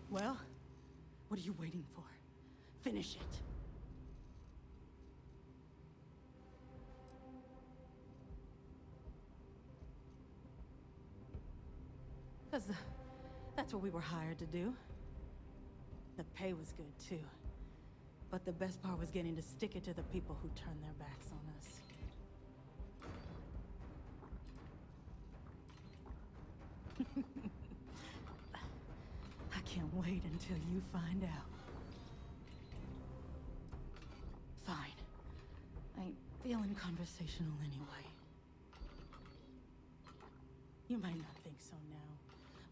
Well, what are you waiting for? Finish it. Because that's what we were hired to do. The pay was good, too. But the best part was getting to stick it to the people who turned their backs on us. I can't wait until you find out. Fine. I ain't feeling conversational anyway. You might not think so now,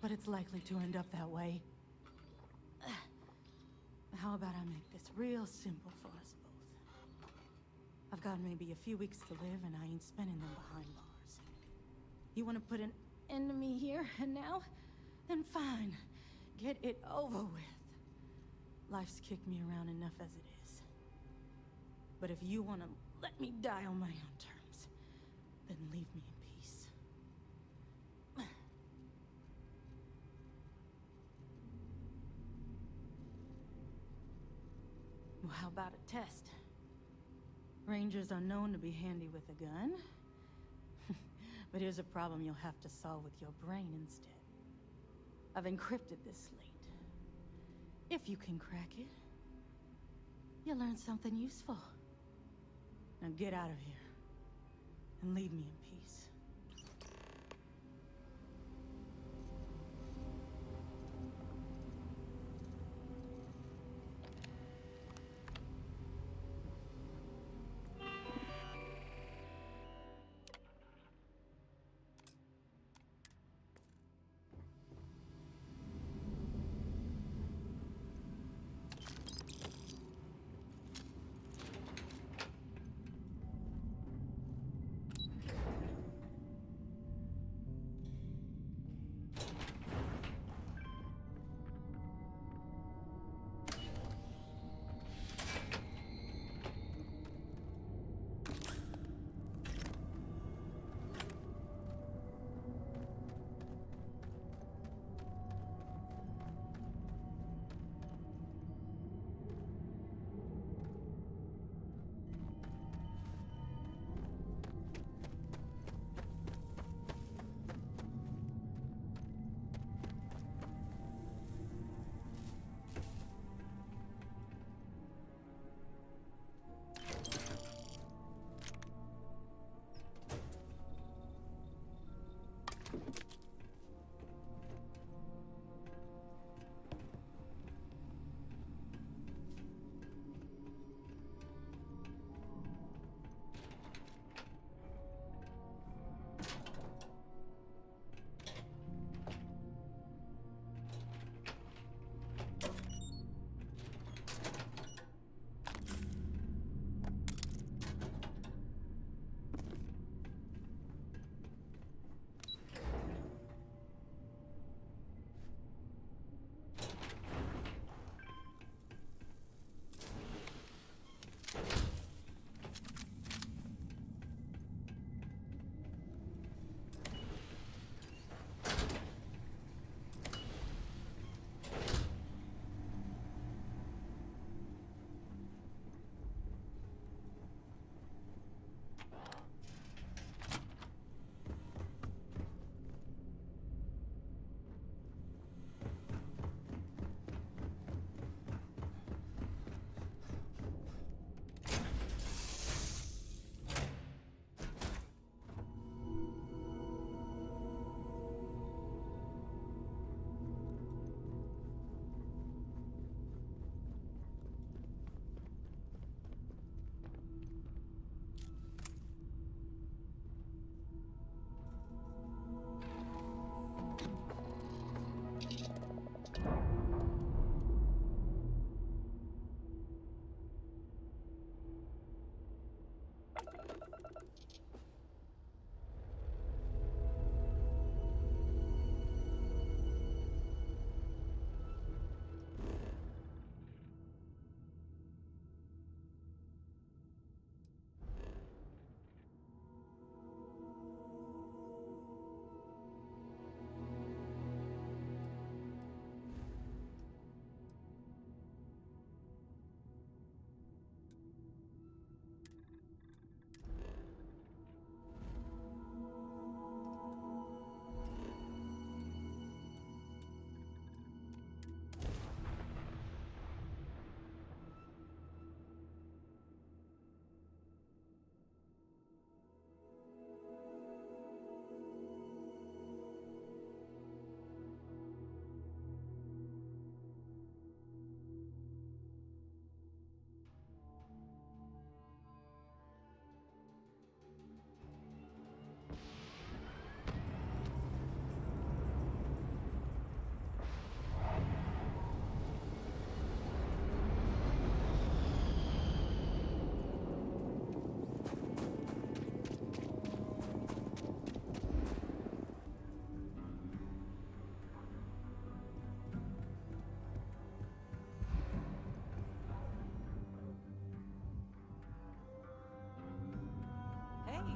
but it's likely to end up that way. How about I make this real simple for us both? I've got maybe a few weeks to live, and I ain't spending them behind bars. You want to put an end to me here and now? Then fine. Get it over with. Life's kicked me around enough as it is. But if you want to let me die on my own terms, then leave me in peace. Well, how about a test? Rangers are known to be handy with a gun. But here's a problem you'll have to solve with your brain instead. I've encrypted this slate. If you can crack it, you'll learn something useful. Now get out of here, and leave me in peace.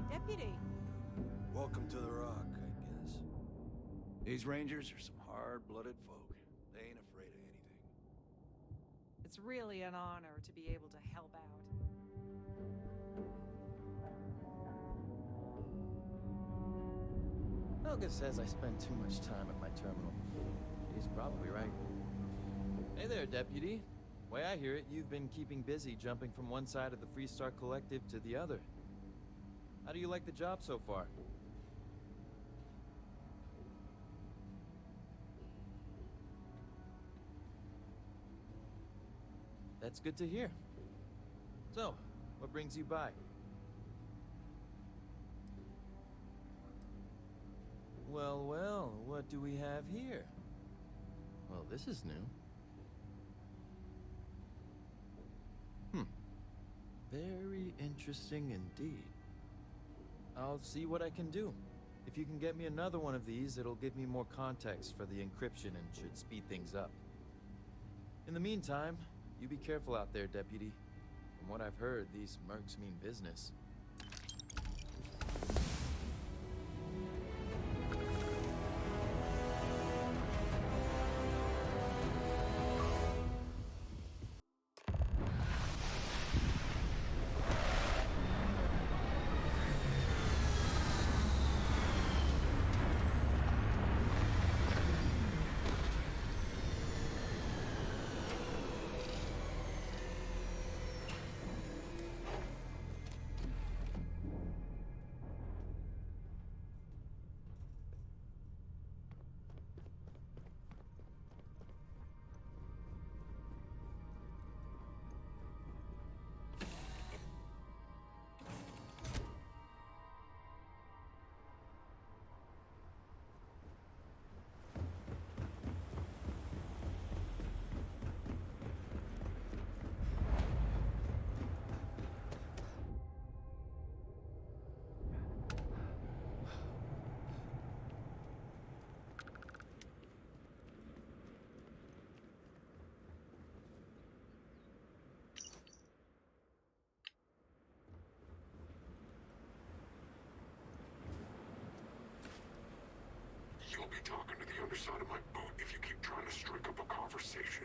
Deputy. Welcome to the Rock, I guess. These Rangers are some hard-blooded folk. They ain't afraid of anything. It's really an honor to be able to help out. Helga says I spend too much time at my terminal. He's probably right. Hey there, Deputy. Way I hear it, you've been keeping busy jumping from one side of the Freestar Collective to the other. How do you like the job so far? That's good to hear. So, what brings you by? Well, well, what do we have here? Well, this is new. Very interesting indeed. I'll see what I can do. If you can get me another one of these, it'll give me more context for the encryption and should speed things up. In the meantime, you be careful out there, Deputy. From what I've heard, these mercs mean business. You'll be talking to the underside of my boot if you keep trying to strike up a conversation.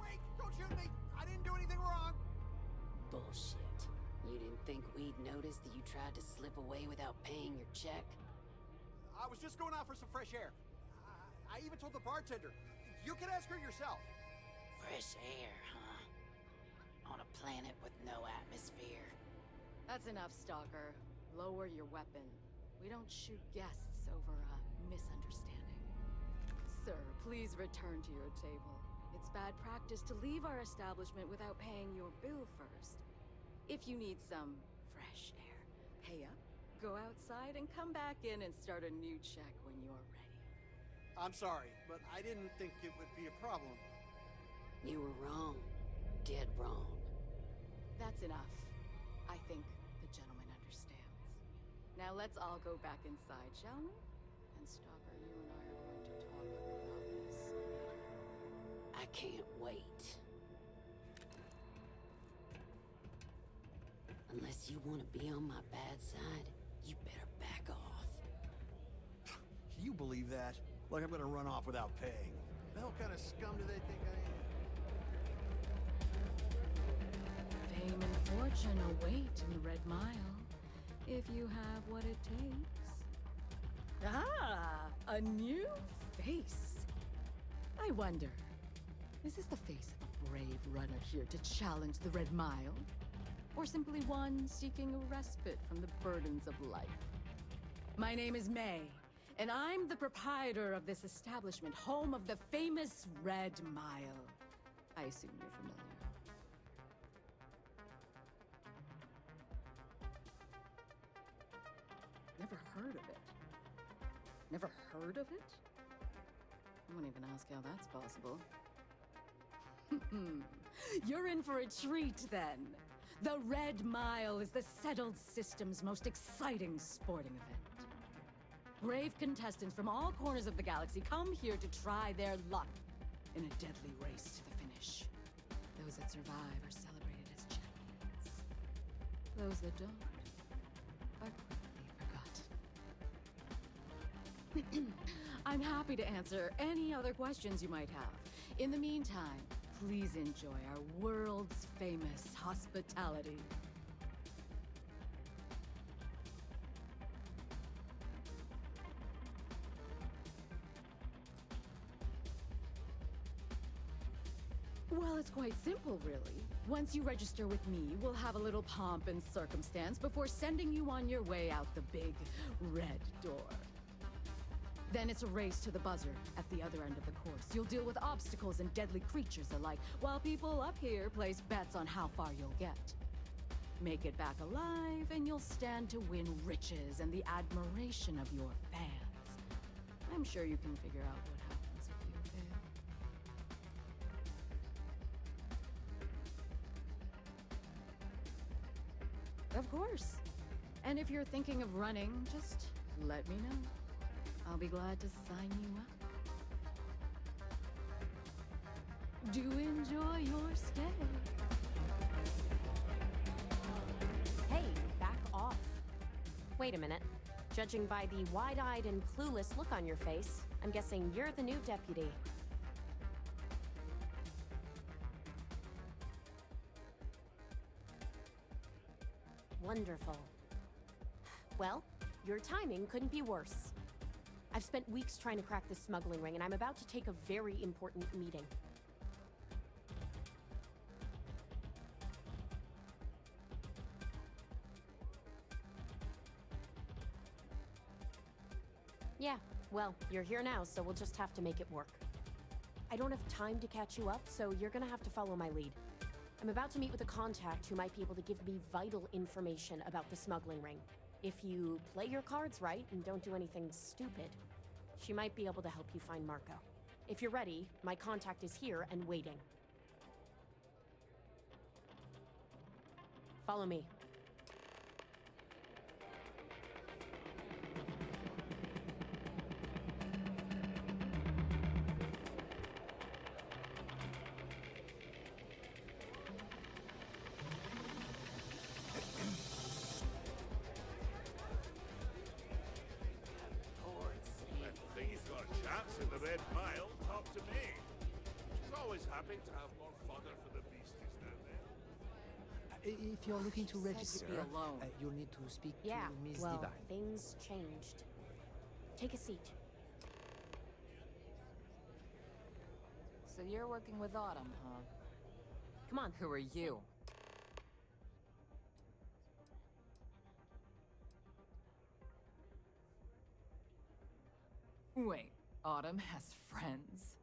Wait! Don't shoot me! I didn't do anything wrong! Bullshit. You didn't think we'd notice that you tried to slip away without paying your check? I was just going out for some fresh air. I even told the bartender. You can ask her yourself. Fresh air, huh? On a planet with no atmosphere. That's enough, Stalker. Lower your weapon. We don't shoot guests over a misunderstanding. Sir, please return to your table. It's bad practice to leave our establishment without paying your bill first. If you need some fresh air, pay up, go outside, and come back in and start a new check when you're ready. I'm sorry, but I didn't think it would be a problem. You were wrong. Dead wrong. That's enough. I think the gentleman understands. Now let's all go back inside, shall we? And Stalker, you and I are going to talk about this later. I can't wait. Unless you want to be on my bad side, you better back off. Can you believe that? Like I'm gonna run off without paying. The hell kind of scum do they think I am? Fame and fortune await in the Red Mile, if you have what it takes. Ah, a new face. I wonder, is this the face of a brave runner here to challenge the Red Mile? Or simply one seeking a respite from the burdens of life? My name is May, and I'm the proprietor of this establishment, home of the famous Red Mile. I assume you're familiar. Never heard of it. Never heard of it? I won't even ask how that's possible. You're in for a treat then. The Red Mile is the settled system's most exciting sporting event. Brave contestants from all corners of the galaxy come here to try their luck in a deadly race to the finish. Those that survive are celebrated as champions. Those that don't are quickly forgotten. I'm happy to answer any other questions you might have. In the meantime, please enjoy our world's famous hospitality. Well, it's quite simple, really. Once you register with me, we'll have a little pomp and circumstance before sending you on your way out the big red door. Then it's a race to the buzzer at the other end of the course. You'll deal with obstacles and deadly creatures alike, while people up here place bets on how far you'll get. Make it back alive, and you'll stand to win riches and the admiration of your fans. I'm sure you can figure out what happens if you fail. Of course. And if you're thinking of running, just let me know. I'll be glad to sign you up. Do enjoy your stay. Hey, back off. Wait a minute. Judging by the wide-eyed and clueless look on your face, I'm guessing you're the new deputy. Wonderful. Well, your timing couldn't be worse. I've spent weeks trying to crack this smuggling ring, and I'm about to take a very important meeting. Yeah, well, you're here now, so we'll just have to make it work. I don't have time to catch you up, so you're gonna have to follow my lead. I'm about to meet with a contact who might be able to give me vital information about the smuggling ring. If you play your cards right and don't do anything stupid, she might be able to help you find Marco. If you're ready, my contact is here and waiting. Follow me. Think he's got a chance in the Red Mile? Talk to me. She's always happy to have more fodder for the beasties down there. If you're looking to register, be alone. you'll need to speak Yeah, to Miss well, Divine. things changed. Take a seat. So you're working with Autumn, huh? Come on. Who are you? Wait, Autumn has friends?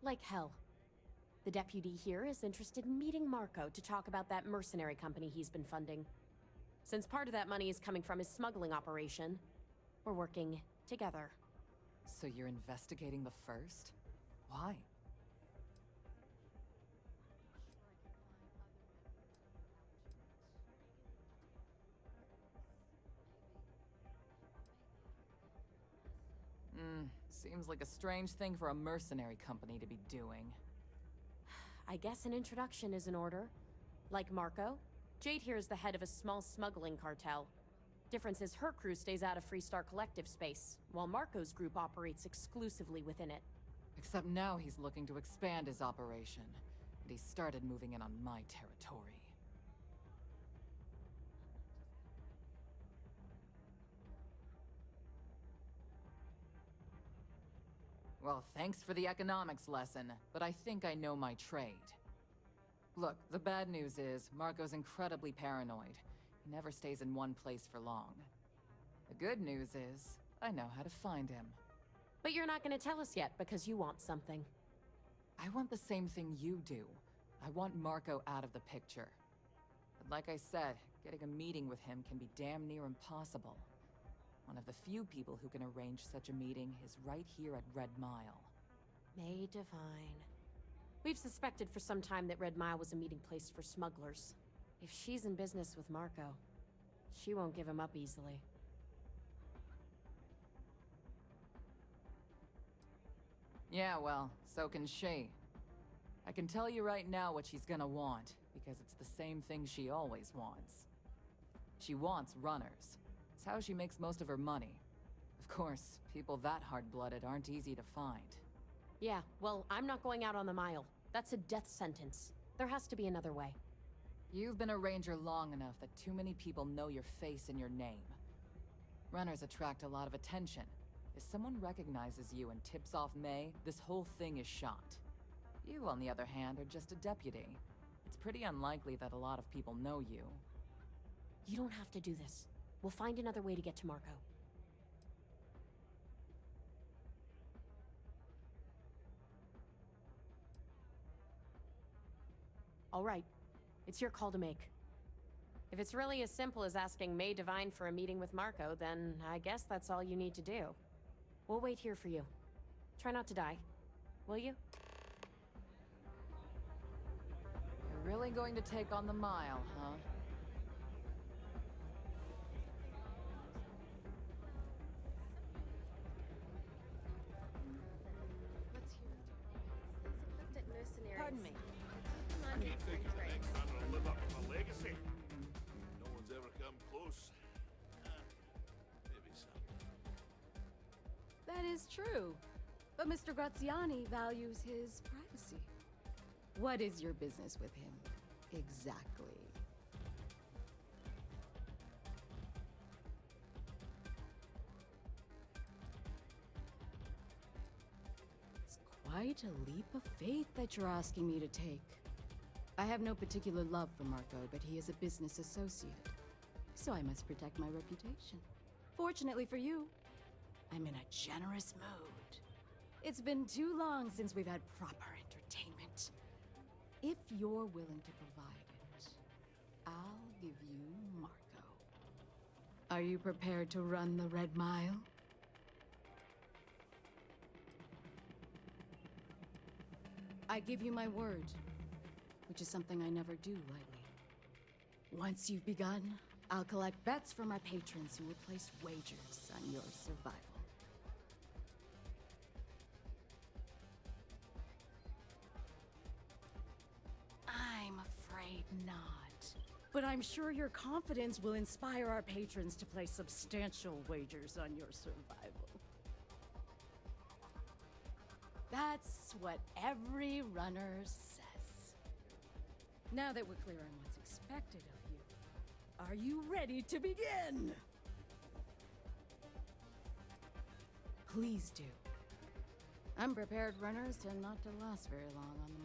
Like hell. The deputy here is interested in meeting Marco to talk about that mercenary company he's been funding. Since part of that money is coming from his smuggling operation, we're working together. So you're investigating the first? Why? Seems like a strange thing for a mercenary company to be doing. I guess an introduction is in order. Like Marco, Jade here is the head of a small smuggling cartel. Difference is her crew stays out of Freestar Collective space, while Marco's group operates exclusively within it. Except now he's looking to expand his operation, and he started moving in on my territory. Well, thanks for the economics lesson, but I think I know my trade. Look, the bad news is, Marco's incredibly paranoid. He never stays in one place for long. The good news is, I know how to find him. But you're not gonna tell us yet because you want something. I want the same thing you do. I want Marco out of the picture. But like I said, getting a meeting with him can be damn near impossible. One of the few people who can arrange such a meeting is right here at Red Mile. May Divine. We've suspected for some time that Red Mile was a meeting place for smugglers. If she's in business with Marco, she won't give him up easily. Yeah, well, so can she. I can tell you right now what she's gonna want, because it's the same thing she always wants. She wants runners. It's how she makes most of her money. Of course, people that hard-blooded aren't easy to find. Yeah, well, I'm not going out on the Mile. That's a death sentence. There has to be another way. You've been a ranger long enough that too many people know your face and your name. Runners attract a lot of attention. If someone recognizes you and tips off May, this whole thing is shot. You, on the other hand, are just a deputy. It's pretty unlikely that a lot of people know you. You don't have to do this. We'll find another way to get to Marco. All right. It's your call to make. If it's really as simple as asking May Divine for a meeting with Marco, then I guess that's all you need to do. We'll wait here for you. Try not to die. Will you? You're really going to take on the Mile, huh? Pardon me. I keep thinking the next man will live up to my legacy. No one's ever come close. Maybe someday. That is true. But Mr. Graziani values his privacy. What is your business with him? Exactly. It's quite a leap of faith that you're asking me to take. I have no particular love for Marco, but he is a business associate. So I must protect my reputation. Fortunately for you, I'm in a generous mood. It's been too long since we've had proper entertainment. If you're willing to provide it, I'll give you Marco. Are you prepared to run the Red Mile? I give you my word, which is something I never do lightly. Once you've begun, I'll collect bets from my patrons who will place wagers on your survival. I'm afraid not. But I'm sure your confidence will inspire our patrons to place substantial wagers on your survival. That's what every runner says. Now that we're clear on what's expected of you, are you ready to begin? Please do. Unprepared runners tend not to last very long on the